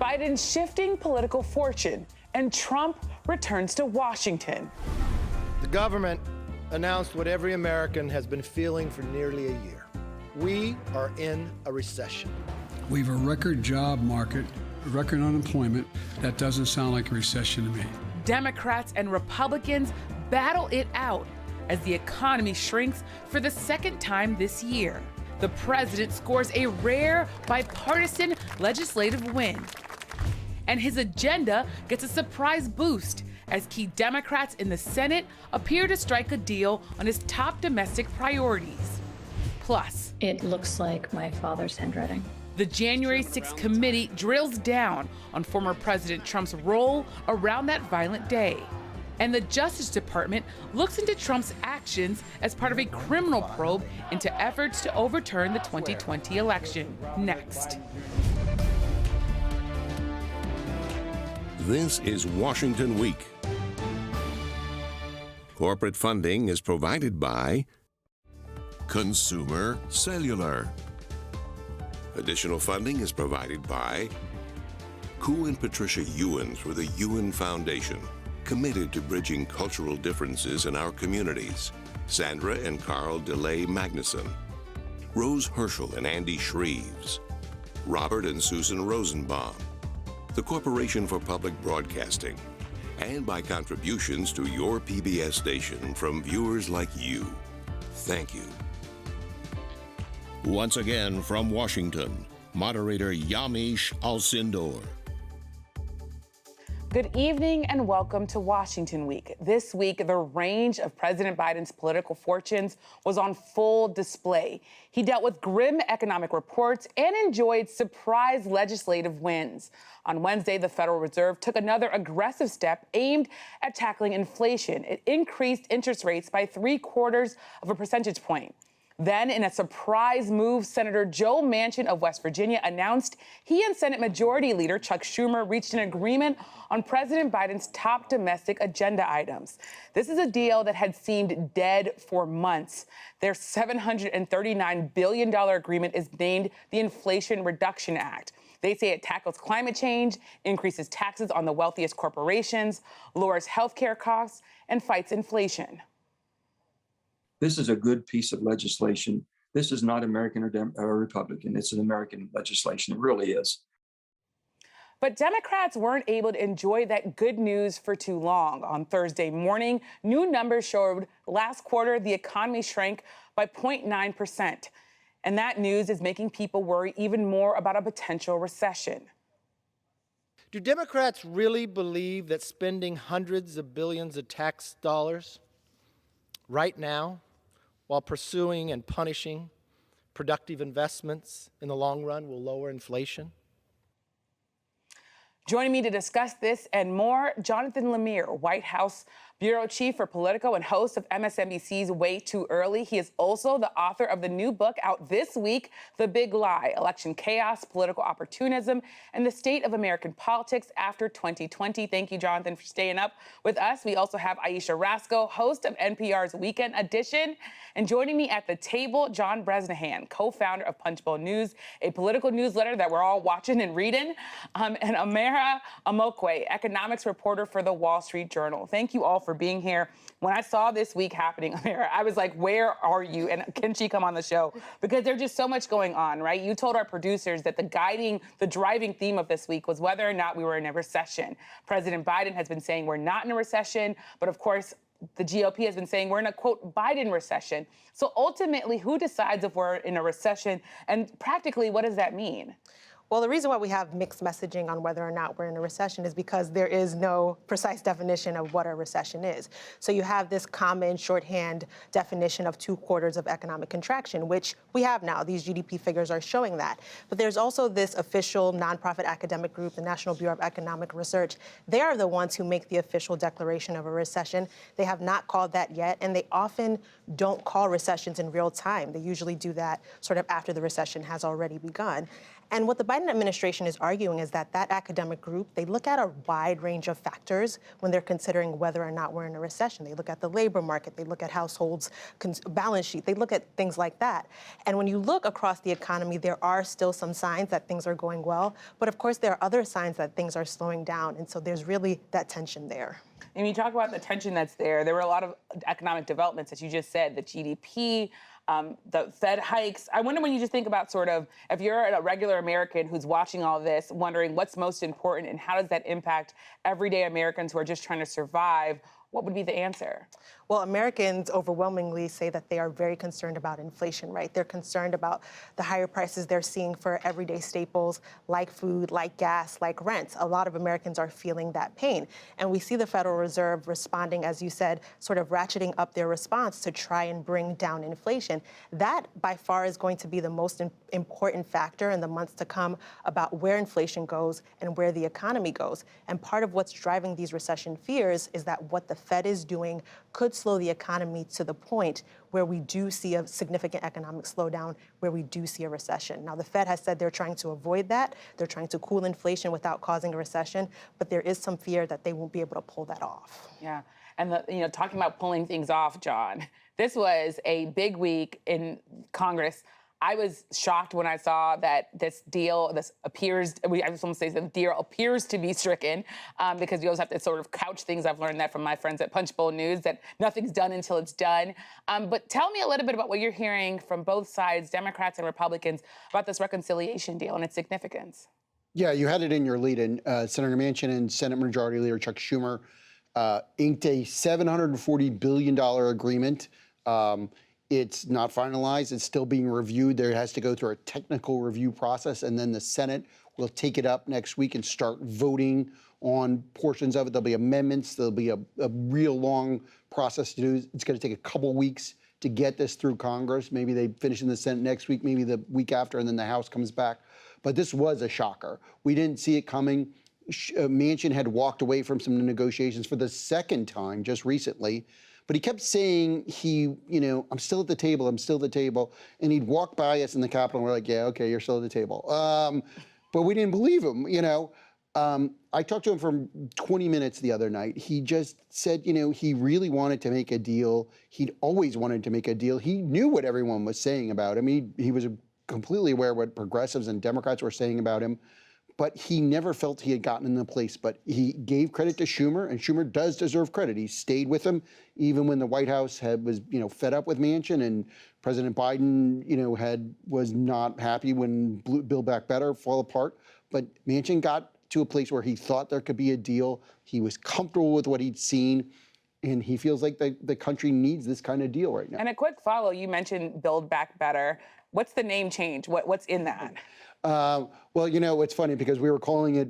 Biden's shifting political fortune, and Trump returns to Washington. The government announced what every American has been feeling for nearly a year. We are in a recession. We have a record job market, record unemployment. That doesn't sound like a recession to me. Democrats and Republicans battle it out as the economy shrinks for the second time this year. The president scores a rare bipartisan legislative win. And his agenda gets a surprise boost as key Democrats in the Senate appear to strike a deal on his top domestic priorities. Plus, it looks like my father's handwriting. The January 6th committee drills down on former President Trump's role around that violent day. And the Justice Department looks into Trump's actions as part of a criminal probe into efforts to overturn the 2020 election. Next. This is Washington Week. Corporate funding is provided by Consumer Cellular. Additional funding is provided by Koo and Patricia Ewan through the Ewan Foundation, committed to bridging cultural differences in our communities. Sandra and Carl DeLay Magnuson, Rose Herschel and Andy Shreves, Robert and Susan Rosenbaum, the Corporation for Public Broadcasting, and by contributions to your PBS station from viewers like you. Thank you. Once again from Washington, moderator Yamiche Alcindor. Good evening and welcome to Washington Week. This week, the range of President Biden's political fortunes was on full display. He dealt with grim economic reports and enjoyed surprise legislative wins. On Wednesday, the Federal Reserve took another aggressive step aimed at tackling inflation. It increased interest rates by 0.75 of a percentage point. Then, in a surprise move, Senator Joe Manchin of West Virginia announced he and Senate Majority Leader Chuck Schumer reached an agreement on President Biden's top domestic agenda items. This is a deal that had seemed dead for months. Their $739 billion agreement is named the Inflation Reduction Act. They say it tackles climate change, increases taxes on the wealthiest corporations, lowers health care costs, and fights inflation. This is a good piece of legislation. This is not American or Republican. It's an American legislation. It really is. But Democrats weren't able to enjoy that good news for too long. On Thursday morning, new numbers showed last quarter the economy shrank by 0.9%. And that news is making people worry even more about a potential recession. Do Democrats really believe that spending hundreds of billions of tax dollars right now, while pursuing and punishing productive investments in the long run, will lower inflation? Joining me to discuss this and more, Jonathan Lemire, White House Bureau Chief for Politico and host of MSNBC's Way Too Early. He is also the author of the new book out this week, The Big Lie: Election Chaos, Political Opportunism, and the State of American Politics After 2020. Thank you, Jonathan, for staying up with us. We also have Ayesha Rascoe, host of NPR's Weekend Edition. And joining me at the table, John Bresnahan, co-founder of Punchbowl News, a political newsletter that we're all watching and reading, and Amara, economics reporter for the Wall Street Journal. Thank you all for being here. When I saw this week happening, Amara, I was like, where are you? And can she come on the show? Because there's just so much going on, right? You told our producers that the driving theme of this week was whether or not we were in a recession. President Biden has been saying we're not in a recession, but of course, the GOP has been saying we're in a, quote, Biden recession. So ultimately, who decides if we're in a recession? And practically, what does that mean? Well, the reason why we have mixed messaging on whether or not we're in a recession is because there is no precise definition of what a recession is. So you have this common shorthand definition of 2 quarters of economic contraction, which we have now. These GDP figures are showing that. But there's also this official nonprofit academic group, the National Bureau of Economic Research. They are the ones who make the official declaration of a recession. They have not called that yet, and they often don't call recessions in real time. They usually do that sort of after the recession has already begun. And what the Biden administration is arguing is that that academic group, they look at a wide range of factors when they're considering whether or not we're in a recession. They look at the labor market, they look at households' balance sheet, they look at things like that. And when you look across the economy, there are still some signs that things are going well, but of course there are other signs that things are slowing down, and so there's really that tension there. And you talk about the tension that's there. There were a lot of economic developments, as you just said, the GDP, the Fed hikes. I wonder when you just think about sort of, if you're a regular American who's watching all this, wondering what's most important and how does that impact everyday Americans who are just trying to survive, what would be the answer? Well, Americans overwhelmingly say that they are very concerned about inflation, right? They're concerned about the higher prices they're seeing for everyday staples like food, like gas, like rent. A lot of Americans are feeling that pain. And we see the Federal Reserve responding, as you said, sort of ratcheting up their response to try and bring down inflation. That, by far, is going to be the most important factor in the months to come about where inflation goes and where the economy goes. And part of what's driving these recession fears is that what the Fed is doing could slow the economy to the point where we do see a significant economic slowdown, where we do see a recession. Now, the Fed has said they're trying to avoid that. They're trying to cool inflation without causing a recession, but there is some fear that they won't be able to pull that off. Yeah, and talking about pulling things off, John, this was a big week in Congress. I was shocked when I saw that this deal, I just want to say the deal appears to be stricken because you always have to sort of couch things. I've learned that from my friends at Punchbowl News, that nothing's done until it's done. But tell me a little bit about what you're hearing from both sides, Democrats and Republicans, about this reconciliation deal and its significance. Yeah, you had it in your lead-in. Senator Manchin and Senate Majority Leader Chuck Schumer inked a $740 billion agreement. It's not finalized. It's still being reviewed. There has to go through a technical review process, and then the Senate will take it up next week and start voting on portions of it. There'll be amendments. There'll be a real long process to do. It's going to take a couple weeks to get this through Congress. Maybe they finish in the Senate next week, maybe the week after, and then the House comes back. But this was a shocker. We didn't see it coming. Manchin had walked away from some negotiations for the second time just recently. But he kept saying I'm still at the table, I'm still at the table. And he'd walk by us in the Capitol and we're like, yeah, okay, you're still at the table. But we didn't believe him, I talked to him for 20 minutes the other night. He just said, he really wanted to make a deal. He'd always wanted to make a deal. He knew what everyone was saying about him. He was completely aware of what progressives and Democrats were saying about him. But he never felt he had gotten in the place. But he gave credit to Schumer, and Schumer does deserve credit. He stayed with him, even when the White House was fed up with Manchin, and President Biden, was not happy when Build Back Better fall apart. But Manchin got to a place where he thought there could be a deal. He was comfortable with what he'd seen. And he feels like the country needs this kind of deal right now. And a quick follow, you mentioned Build Back Better. What's the name change? What's in that? Well, it's funny because we were calling it,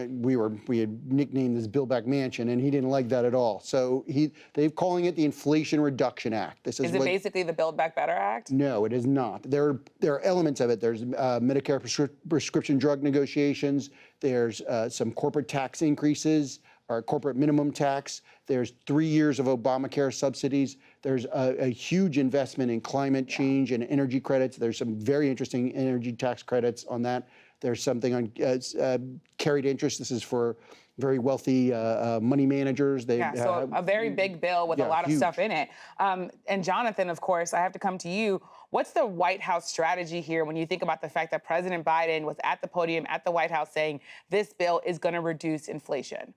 we had nicknamed this Build Back Manchin, and he didn't like that at all. So they're calling it the Inflation Reduction Act. Is it basically the Build Back Better Act? No, it is not. There are elements of it. There's Medicare prescription drug negotiations. There's some corporate tax increases, or corporate minimum tax. There's 3 years of Obamacare subsidies. There's a huge investment in climate change and energy credits. There's some very interesting energy tax credits on that. There's something on carried interest. This is for very wealthy money managers. So a very big bill with a lot of stuff in it. And Jonathan, of course, I have to come to you. What's the White House strategy here when you think about the fact that President Biden was at the podium at the White House saying this bill is going to reduce inflation?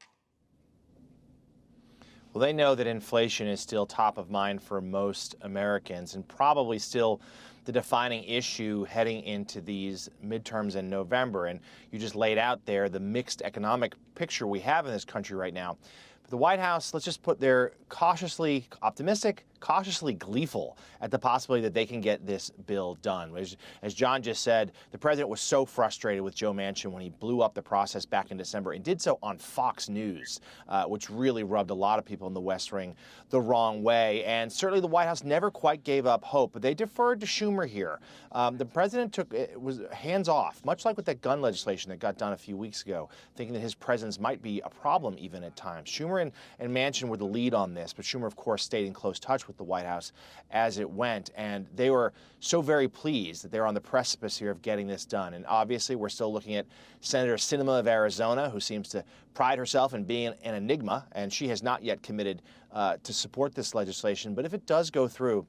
Well, they know that inflation is still top of mind for most Americans and probably still the defining issue heading into these midterms in November. And you just laid out there the mixed economic picture we have in this country right now. But the White House, let's just put there, cautiously optimistic, cautiously gleeful at the possibility that they can get this bill done. As John just said, the president was so frustrated with Joe Manchin when he blew up the process back in December and did so on Fox News, which really rubbed a lot of people in the West Wing the wrong way. And certainly the White House never quite gave up hope, but they deferred to Schumer here. The president was hands off, much like with that gun legislation that got done a few weeks ago, thinking that his presence might be a problem even at times. Schumer and Manchin were the lead on this, but Schumer, of course, stayed in close touch with the White House as it went. And they were so very pleased that they're on the precipice here of getting this done. And obviously, we're still looking at Senator Sinema of Arizona, who seems to pride herself in being an enigma, and she has not yet committed to support this legislation. But if it does go through,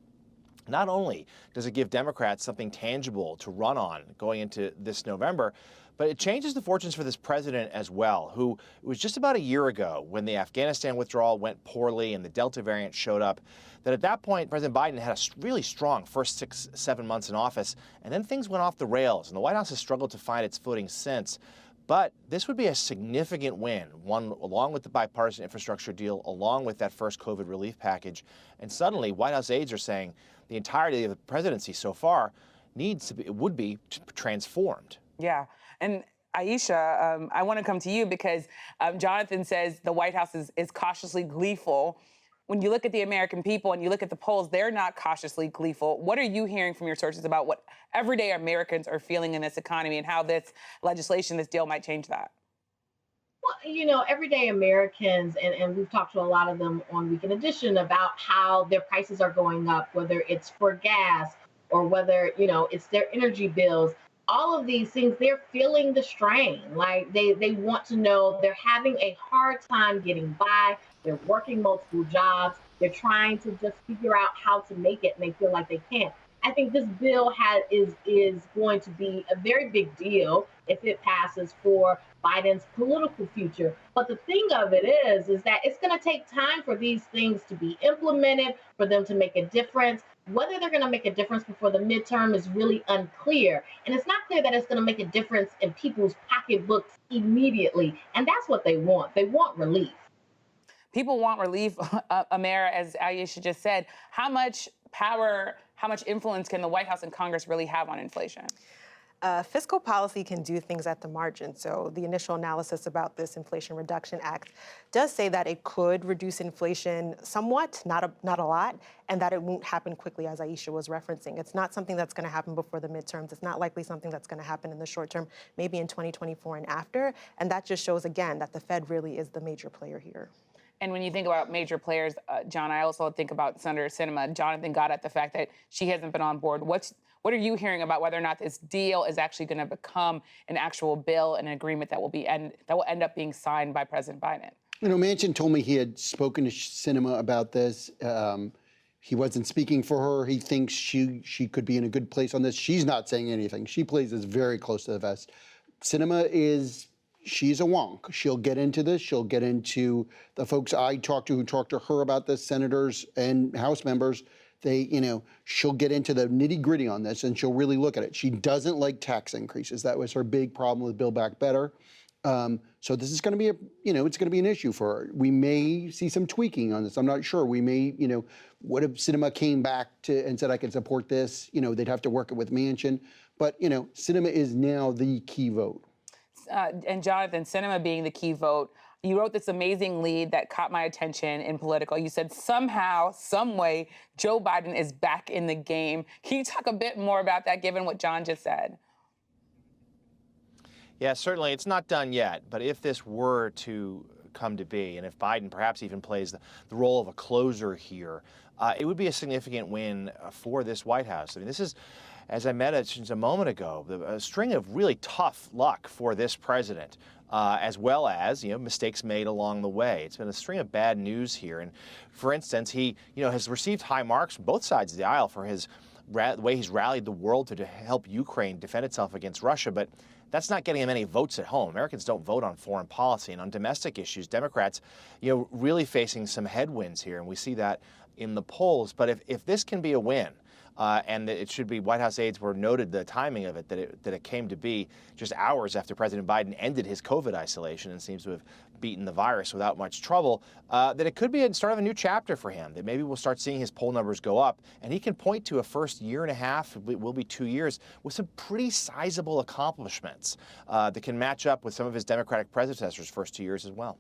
not only does it give Democrats something tangible to run on going into this November, but it changes the fortunes for this president as well, who it was just about a year ago when the Afghanistan withdrawal went poorly and the Delta variant showed up, that at that point, President Biden had a really strong first 6-7 months in office, and then things went off the rails, and the White House has struggled to find its footing since. But this would be a significant win, one along with the bipartisan infrastructure deal, along with that first COVID relief package. And suddenly, White House aides are saying the entirety of the presidency so far would be transformed. Yeah. And Ayesha, I want to come to you because Jonathan says the White House is cautiously gleeful. When you look at the American people and you look at the polls, they're not cautiously gleeful. What are you hearing from your sources about what everyday Americans are feeling in this economy and how this legislation, this deal might change that? Well, you know, everyday Americans, and we've talked to a lot of them on Weekend Edition about how their prices are going up, whether it's for gas or whether, you know, it's their energy bills. All of these things, they're feeling the strain. Like they want to know they're having a hard time getting by. They're working multiple jobs. They're trying to just figure out how to make it, and they feel like they can't. I think this bill is going to be a very big deal if it passes for Biden's political future. But the thing of it is that it's going to take time for these things to be implemented, for them to make a difference. Whether they're going to make a difference before the midterm is really unclear. And it's not clear that it's going to make a difference in people's pocketbooks immediately. And that's what they want. They want relief. People want relief, Amara, as Ayesha just said. How much power, how much influence can the White House and Congress really have on inflation? Fiscal policy can do things at the margin. So the initial analysis about this Inflation Reduction Act does say that it could reduce inflation somewhat, not a lot, and that it won't happen quickly, as Ayesha was referencing. It's not something that's going to happen before the midterms. It's not likely something that's going to happen in the short term, maybe in 2024 and after. And that just shows, again, that the Fed really is the major player here. And when you think about major players, John, I also think about Senator Sinema. Jonathan got at the fact that she hasn't been on board. What are you hearing about whether or not this deal is actually going to become an actual bill, an agreement that will end up being signed by President Biden? You know, Manchin told me he had spoken to Sinema about this. He wasn't speaking for her. He thinks she could be in a good place on this. She's not saying anything. She plays this very close to the vest. Sinema she's a wonk. She'll get into this. She'll get into the folks I talked to who talked to her about this, senators and House members. She'll get into the nitty gritty on this and she'll really look at it. She doesn't like tax increases. That was her big problem with Build Back Better. So this is going to be it's going to be an issue for her. We may see some tweaking on this. I'm not sure. We may, what if Sinema came back and said, I can support this? They'd have to work it with Manchin. But, Sinema is now the key vote. And Jonathan, Sinema being the key vote, you wrote this amazing lead that caught my attention in Politico. You said somehow, some way, Joe Biden is back in the game. Can you talk a bit more about that, given what John just said? Yeah, certainly. It's not done yet. But if this were to come to be, and if Biden perhaps even plays the role of a closer here, it would be a significant win for this White House. I mean, this is, as I mentioned a moment ago, a string of really tough luck for this president, as well as, mistakes made along the way. It's been a string of bad news here. And for instance, he, has received high marks from both sides of the aisle for the way he's rallied the world to help Ukraine defend itself against Russia. But that's not getting him any votes at home. Americans don't vote on foreign policy. And on domestic issues, Democrats, really facing some headwinds here. And we see that in the polls. But if this can be a win, and it should be, White House aides were noted the timing of it, that it came to be just hours after President Biden ended his COVID isolation and seems to have beaten the virus without much trouble, that it could be a start of a new chapter for him, that maybe we'll start seeing his poll numbers go up, and he can point to a first year and a half, it will be 2 years, with some pretty sizable accomplishments that can match up with some of his Democratic predecessors' first 2 years as well.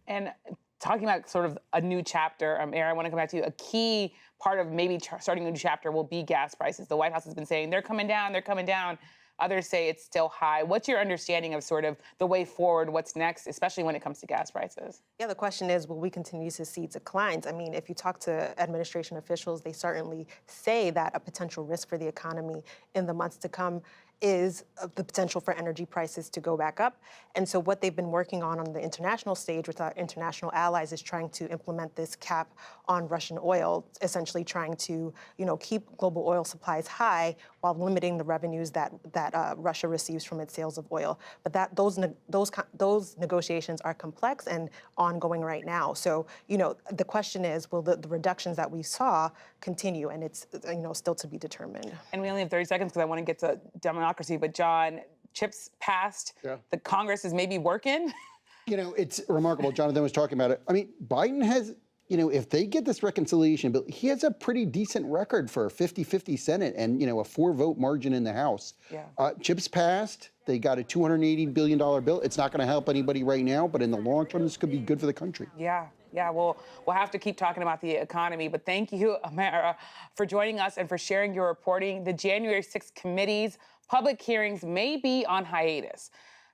And talking about sort of a new chapter, Aaron, I want to come back to you. A key part of maybe starting a new chapter will be gas prices. The White House has been saying they're coming down, they're coming down. Others say it's still high. What's your understanding of sort of the way forward, what's next, especially when it comes to gas prices? Yeah, the question is, will we continue to see declines? I mean, if you talk to administration officials, they certainly say that a potential risk for the economy in the months to come is the potential for energy prices to go back up. And so what they've been working on the international stage with our international allies is trying to implement this cap on Russian oil, essentially trying to, keep global oil supplies high while limiting the revenues that Russia receives from its sales of oil. But those negotiations are complex and ongoing right now. So, the question is, will the reductions that we saw continue? And it's, still to be determined. And we only have 30 seconds because I want to get to democracy. But John, chips passed. Yeah. The Congress is maybe working. It's remarkable. Jonathan was talking about it. I mean, Biden has, if they get this reconciliation bill, he has a pretty decent record for a 50-50 Senate and, a 4-vote margin in the House. Yeah. Chips passed. They got a $280 billion bill. It's not going to help anybody right now, but in the long term, this could be good for the country. Yeah. Well, we'll have to keep talking about the economy. But thank you, Amara, for joining us and for sharing your reporting. The January 6th committee's public hearings may be on hiatus.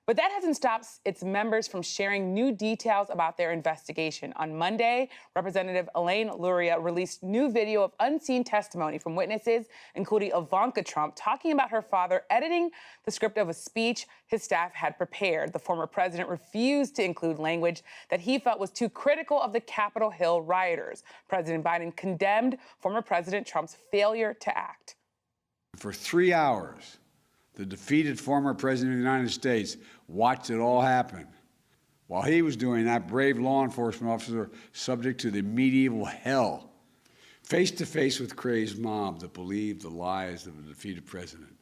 But that hasn't stopped its members from sharing new details about their investigation. On Monday, Representative Elaine Luria released new video of unseen testimony from witnesses, including Ivanka Trump, talking about her father editing the script of a speech his staff had prepared. The former president refused to include language that he felt was too critical of the Capitol Hill rioters. President Biden condemned former President Trump's failure to act. For 3 hours, the defeated former president of the United States watched it all happen. While he was doing that, brave law enforcement officers subject to the medieval hell, face to face with crazed mob that believed the lies of a defeated president.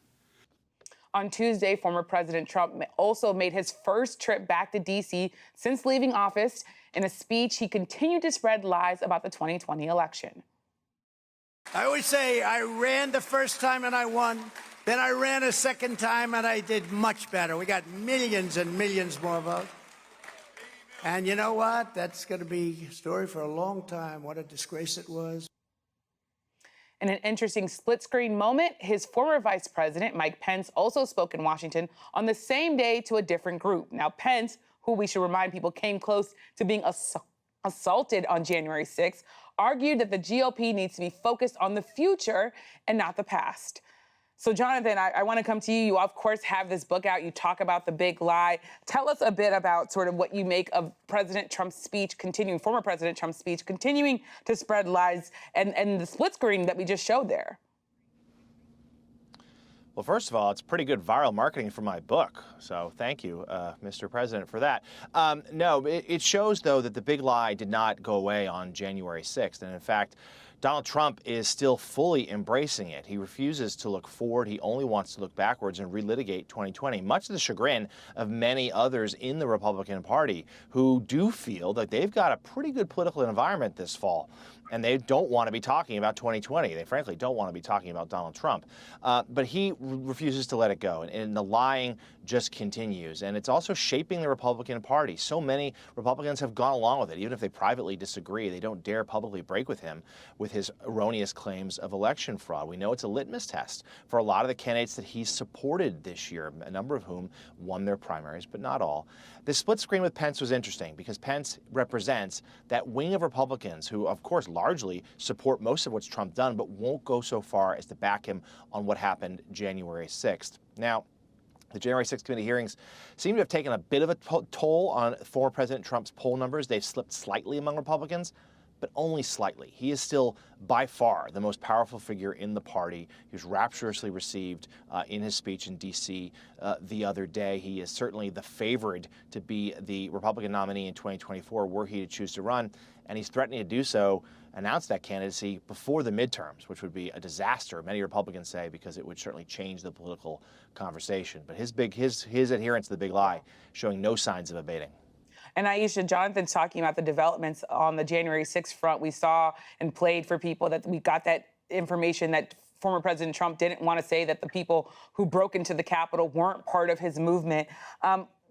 On Tuesday, former President Trump also made his first trip back to D.C. since leaving office. In a speech, he continued to spread lies about the 2020 election. I always say I ran the first time and I won. Then I ran a second time and I did much better. We got millions and millions more votes. And you know what? That's going to be a story for a long time. What a disgrace it was. In an interesting split-screen moment, his former vice president, Mike Pence, also spoke in Washington on the same day to a different group. Now, Pence, who we should remind people came close to being assaulted on January 6th, argued that the GOP needs to be focused on the future and not the past. So, Jonathan, I want to come to you. You, of course, have this book out. You talk about the big lie. Tell us a bit about sort of what you make of President Trump's speech former President Trump's speech, continuing to spread lies and the split screen that we just showed there. Well, first of all, it's pretty good viral marketing for my book. So thank you, Mr. President, for that. No, it shows, though, that the big lie did not go away on January 6th. And in fact, Donald Trump is still fully embracing it. He refuses to look forward. He only wants to look backwards and relitigate 2020, much to the chagrin of many others in the Republican Party who do feel that they've got a pretty good political environment this fall. And they don't want to be talking about 2020. They frankly don't want to be talking about Donald Trump. But he refuses to let it go. And the lying just continues. And it's also shaping the Republican Party. So many Republicans have gone along with it. Even if they privately disagree, they don't dare publicly break with him with his erroneous claims of election fraud. We know it's a litmus test for a lot of the candidates that he's supported this year, a number of whom won their primaries, but not all. The split screen with Pence was interesting because Pence represents that wing of Republicans who, of course, largely support most of what's Trump done, but won't go so far as to back him on what happened January 6th. Now, the January 6th committee hearings seem to have taken a bit of a toll on former President Trump's poll numbers. They've slipped slightly among Republicans, but only slightly. He is still by far the most powerful figure in the party. He was rapturously received in his speech in D.C. The other day. He is certainly the favorite to be the Republican nominee in 2024 were he to choose to run, and he's threatening to do so, announce that candidacy before the midterms, which would be a disaster, many Republicans say, because it would certainly change the political conversation. But his adherence to the big lie showing no signs of abating. And Ayesha, Jonathan's talking about the developments on the January 6th front. We saw and played for people that we got that information that former President Trump didn't want to say that the people who broke into the Capitol weren't part of his movement.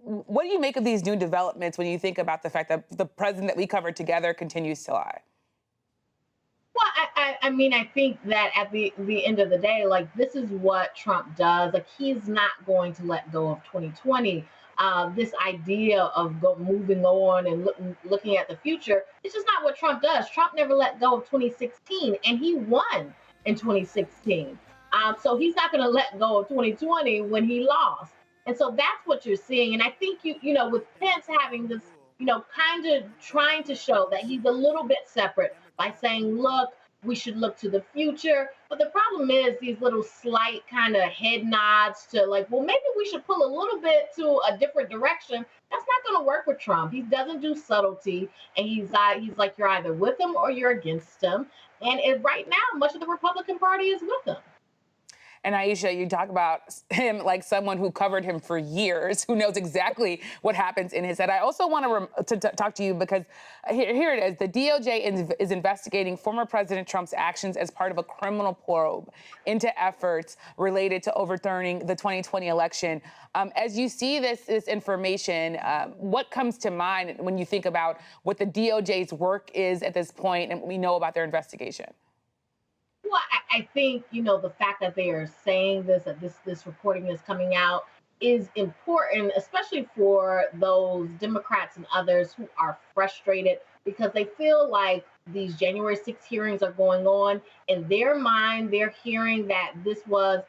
What do you make of these new developments when you think about the fact that the president that we covered together continues to lie? Well, I mean, I think that at the end of the day, like, this is what Trump does. Like, he's not going to let go of 2020. This idea of moving on and looking at the future, it's just not what Trump does. Trump never let go of 2016, and he won in 2016. So he's not going to let go of 2020 when he lost. And so that's what you're seeing. And I think, with Pence having this, kind of trying to show that he's a little bit separate by saying, look, we should look to the future. But the problem is these little slight kind of head nods to like, well, maybe we should pull a little bit to a different direction. That's not going to work with Trump. He doesn't do subtlety. And he's like, you're either with him or you're against him. And right now, much of the Republican Party is with him. And Ayesha, you talk about him like someone who covered him for years, who knows exactly what happens in his head. I also want to talk to you because here it is. The DOJ is investigating former President Trump's actions as part of a criminal probe into efforts related to overturning the 2020 election. As you see this information, what comes to mind when you think about what the DOJ's work is at this point and what we know about their investigation? Well, I think, the fact that they are saying this, that this reporting is coming out is important, especially for those Democrats and others who are frustrated because they feel like these January 6th hearings are going on. In their mind, they're hearing that this was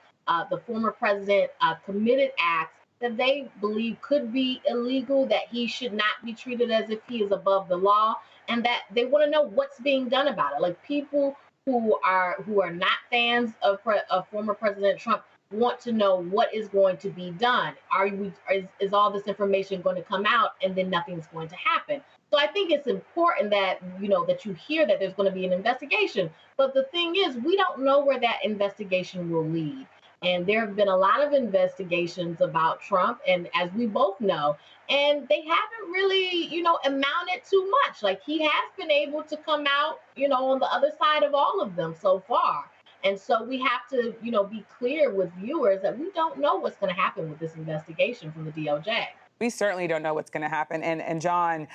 the former president committed acts that they believe could be illegal, that he should not be treated as if he is above the law, and that they want to know what's being done about it. Like, people who are not fans of former President Trump want to know what is going to be done. Is all this information going to come out and then nothing's going to happen? So I think it's important that that you hear that there's going to be an investigation. But the thing is, we don't know where that investigation will lead. And there have been a lot of investigations about Trump, and as we both know, and they haven't really, amounted to much. Like, he has been able to come out, on the other side of all of them so far. And so we have to, be clear with viewers that we don't know what's going to happen with this investigation from the DOJ. We certainly don't know what's going to happen. And John,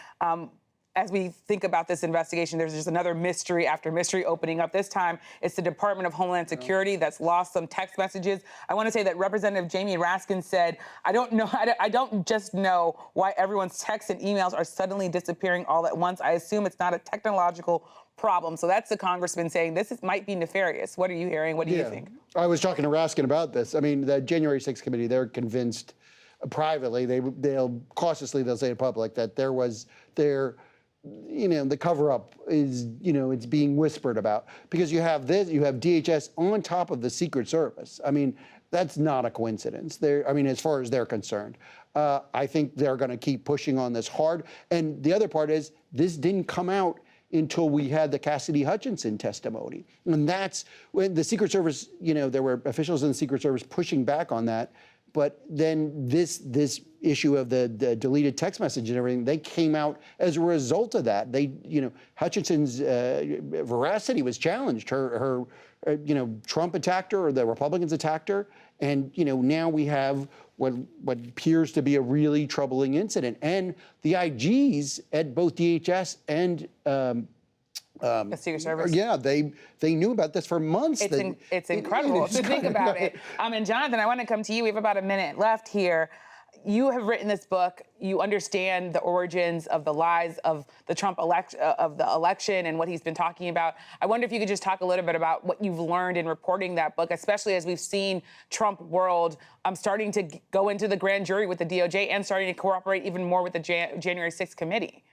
as we think about this investigation, there's just another mystery after mystery opening up. This time, it's the Department of Homeland Security that's lost some text messages. I want to say that Representative Yamiche Rascoe said, I don't just know why everyone's texts and emails are suddenly disappearing all at once. I assume it's not a technological problem. So that's the congressman saying this might be nefarious. What are you hearing? What do you think? I was talking to Raskin about this. I mean, the January 6th committee, they're convinced privately, they'll say in public that the cover-up is, it's being whispered about because you have DHS on top of the Secret Service. I mean, that's not a coincidence. As far as they're concerned, I think they're going to keep pushing on this hard. And the other part is this didn't come out until we had the Cassidy Hutchinson testimony. And that's when the Secret Service, there were officials in the Secret Service pushing back on that. But then this issue of the deleted text message and everything, they came out as a result of that. Hutchinson's veracity was challenged. Her Trump attacked her, or the Republicans attacked her, and now we have what appears to be a really troubling incident. And the IGs at both DHS and the Secret Service. Yeah, they knew about this for months. It's incredible to think about it. And Jonathan, I want to come to you. We have about a minute left here. You have written this book. You understand the origins of the lies of the Trump election and what he's been talking about. I wonder if you could just talk a little bit about what you've learned in reporting that book, especially as we've seen Trump world starting to go into the grand jury with the DOJ and starting to cooperate even more with the January 6th committee.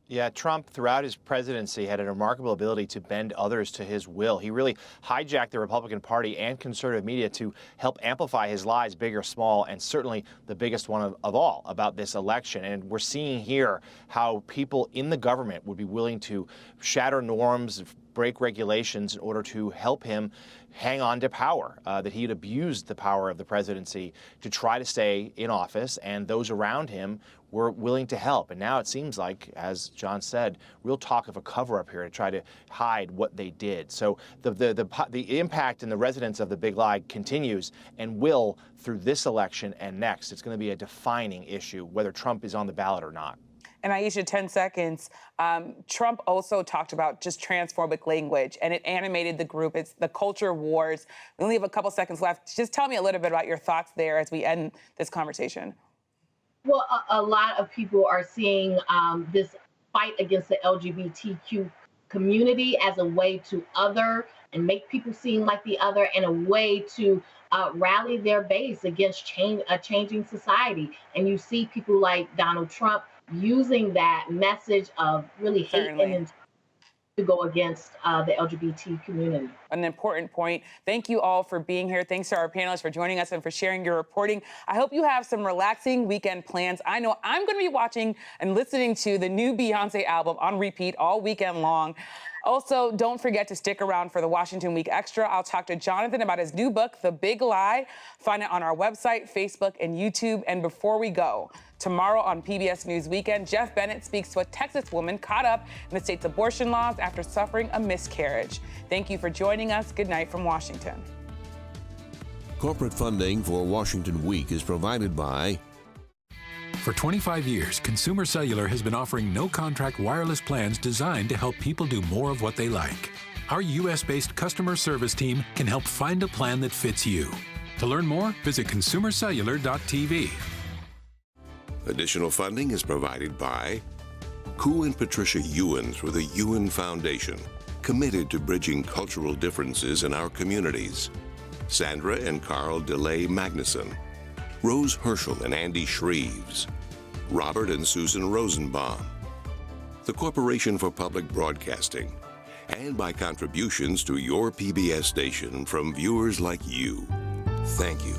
Yeah, Trump, throughout his presidency, had a remarkable ability to bend others to his will. He really hijacked the Republican Party and conservative media to help amplify his lies, big or small, and certainly the biggest one of all about this election. And we're seeing here how people in the government would be willing to shatter norms, break regulations in order to help him hang on to power, that he had abused the power of the presidency to try to stay in office, and those around him were willing to help. And now it seems like, as John said, real talk of a cover-up here to try to hide what they did. So the impact and the resonance of the big lie continues and will through this election and next. It's going to be a defining issue, whether Trump is on the ballot or not. And Ayesha, 10 seconds. Trump also talked about just transphobic language, and it animated the group. It's the culture wars. We only have a couple seconds left. Just tell me a little bit about your thoughts there as we end this conversation. Well, a lot of people are seeing this fight against the LGBTQ community as a way to other and make people seem like the other, and a way to rally their base against a changing society. And you see people like Donald Trump using that message of really hate and to go against the LGBT community. An important point. Thank you all for being here. Thanks to our panelists for joining us and for sharing your reporting. I hope you have some relaxing weekend plans. I know I'm going to be watching and listening to the new Beyonce album on repeat all weekend long. Also, don't forget to stick around for the Washington Week Extra. I'll talk to Jonathan about his new book, The Big Lie. Find it on our website, Facebook, and YouTube. And before we go, tomorrow on PBS News Weekend, Jeff Bennett speaks to a Texas woman caught up in the state's abortion laws after suffering a miscarriage. Thank you for joining us. Good night from Washington. Corporate funding for Washington Week is provided by... For 25 years, Consumer Cellular has been offering no-contract wireless plans designed to help people do more of what they like. Our U.S.-based customer service team can help find a plan that fits you. To learn more, visit consumercellular.tv. Additional funding is provided by Ku and Patricia Ewens with the Ewen Foundation, committed to bridging cultural differences in our communities. Sandra and Carl DeLay Magnuson, Rose Herschel and Andy Shreves, Robert and Susan Rosenbaum, the Corporation for Public Broadcasting, and by contributions to your PBS station from viewers like you. Thank you.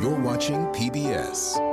You're watching PBS.